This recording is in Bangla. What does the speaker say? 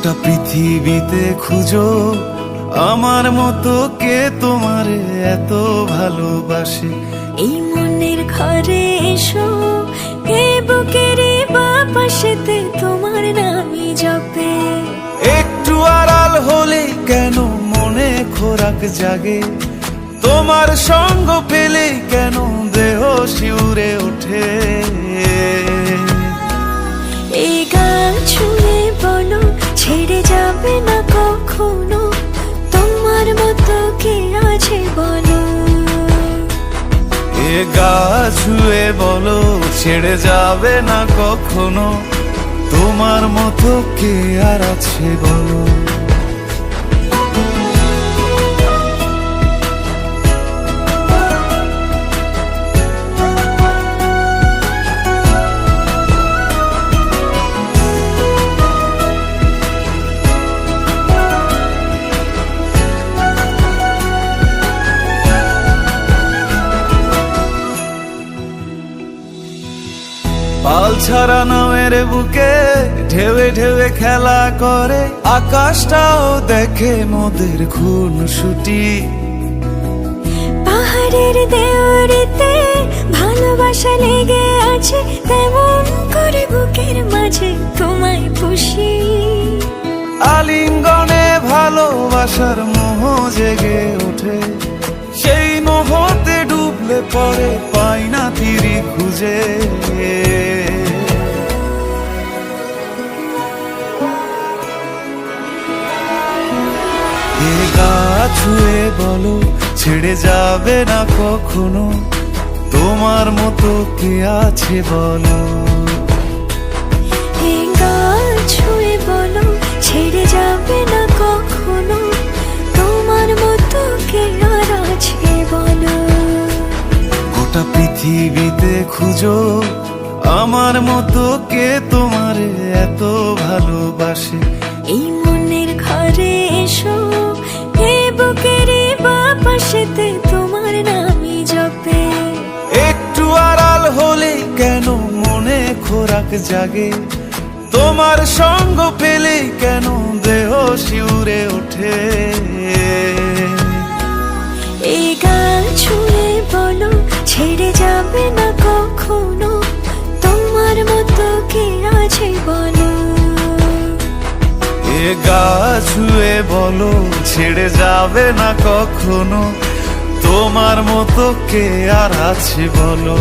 গোটা পৃথিবীতে খুঁজো আমার মতো কে তোমারে এত ভালোবাসে। এই মনের ঘরে এসো, এই বুকের বাপাশেতে তোমার নামই জপে। একটু আড়াল হলে কেন মনে খোরাক জাগে, তোমার সঙ্গ পেলে কেন দেহ শিউরে ওঠে। এই গান ছুঁয়ে বলো ছেড়ে যাবে না কখনো, তোমার মতো কে আছে বলো। এ গা ছুঁয়ে বলো ছেড়ে যাবে না কখনো, তোমার মতো কে আর আছে বলো। পাল ছাড়া নামের বুকে ঢেউে ঢেউে খেলা করে, আকাশটাও দেখে মোদের খুনসুটি। পাহাড়ের দেওয়ারিতে ভালোবাসা লেগে আছে, তেমন করে বুকের মাঝে তোমায় খুশি। আলিঙ্গনে ভালোবাসার মোহ জেগে ওঠে, সেই মোহতে ডুবলে পরে পাই না তীরি খুঁজে। এ গা ছুঁয়ে বলো ছেড়ে যাবে না কখনো, তোমার মতো কে আছে বলো। এই গান ছুঁয়ে বলো ছেড়ে যাবে না কখনো, তোমার মতো কে আর আছে বলো। গোটা পৃথিবীতে খুঁজো আমার মতো কে তোমারে এত ভালোবাসে। এই মনের ঘরে এসো, এই বুকের বাপাশেতে তোমার নামই জপে। একটু আড়াল হলে কেন মনে খোরাক জাগে, তোমার সঙ্গ পেলে কেন দেহ শিউরে ওঠে। এই গান ছুঁয়ে বলো ছেড়ে যাবে না কখনো, তোমার মতো কে আছে বলো। এ গা ছুঁয়ে বলো ছেড়ে যাবে না কখনো, তোমার মতো কে আর আছে বলো।